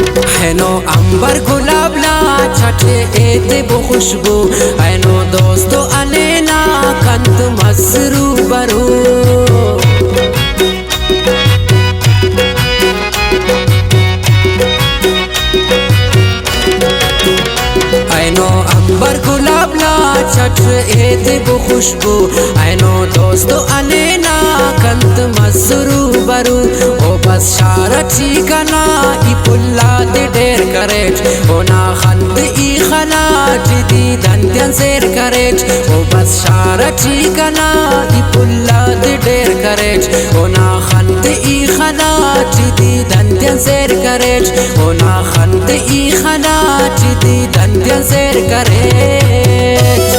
अंबर गुलाब ला छठे एते बो खुशबू ऐनो दोस्तों अनेना कंत मसरू बरू ऐनो अंबर गुलाब ला छठे एते बो खुशबू ऐनो दोस्तों अनेना कंत मसरू बरू ओ बस शारा चीकना ई पुल्ला दे ढेर करेच ओ ना खंद ई खना जिदी दंदन शेर करेच ओ बस शारा चीकना ई पुल्ला दे ढेर करेच ओ ना खंद ई खना जिदी दंदन शेर करेच ओ ना खंद ई खना जिदी दंदन शेर करेच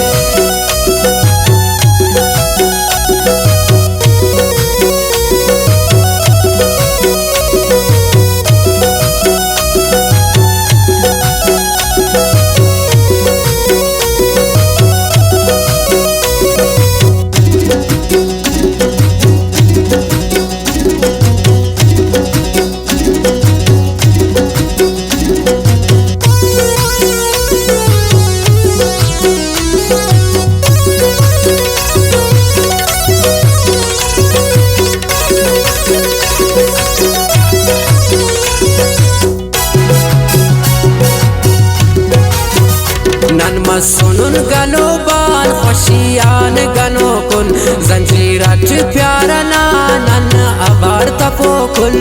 सुनुन गलो बाल खुशियान गनो कुन जंजीरत प्यारा नन अबार तपो कुल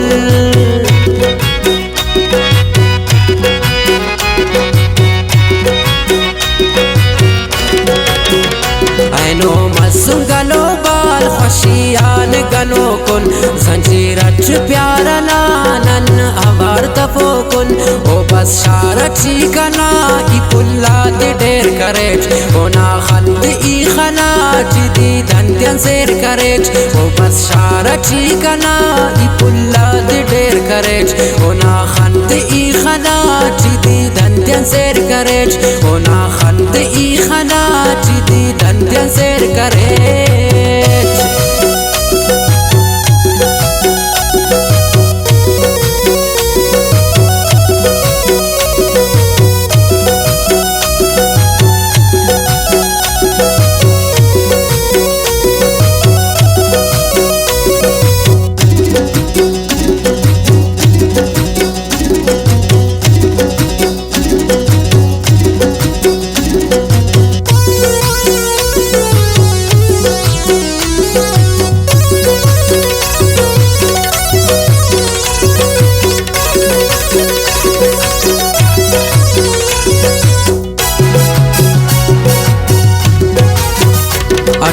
ऐनो मसून गलो बाल खुशियान गनो कुन जंजीरत प्यारा नन अबार तपो कुन ओ बस शारा चीकना ई पुल्ला दे ढेर करेच ओ ना खंद ई खना जिदी दंदन शेर करेच ओ बस शारा चीकना ई पुल्ला दे ढेर करेच ओ ना खंद ई खना जिदी दंदन शेर करेच ओ ना खंद ई खना जिदी दंदन शेर करेच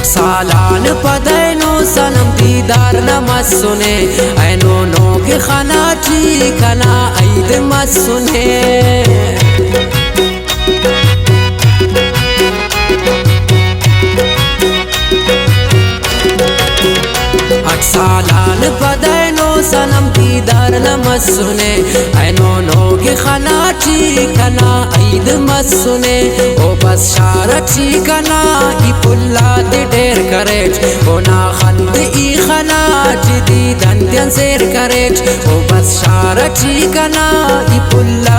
सालान पदैनो सनम दीदार नमस सुने ऐनो नो के खाना चीकना ऐद मत सुने सालान पदैनो सनम दीदार नमस सुने ऐनो नो के खाना चीकना ऐद मत सुने ओ बस शारा चीकना ई पुल्ला दे ढेर करेच ओ ना खंद ई खना जिदी दंदन शेर करेच ओ बस शारा चीकना ई पुल्ला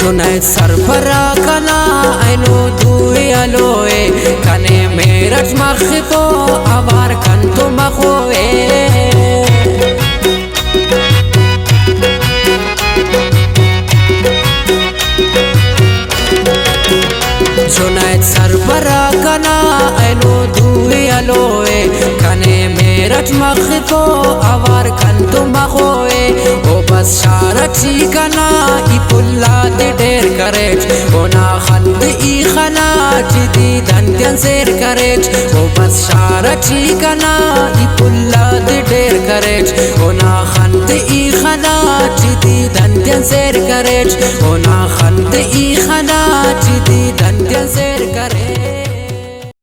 जुनैद सरफरा कना ऐनो दुई अलोए कने मेरठ मखितो आवार कंतो मखोए जुनैद सरफरा कना ऐनो दुई अलोए कने मेरठ मखितो आवार कंतो मखोए ओ बस शारची कना पुल्ला दे ढेर करेच ओ ना खंद ई खना चिदी धंधन सेर करेच ओ बस शारची कना ई पुल्ला दे ढेर करेच ओ ना खंद ई खना चिदी धंधन सेर करेच ओ ना खंद ई खना चिदी धंधन सेर करेच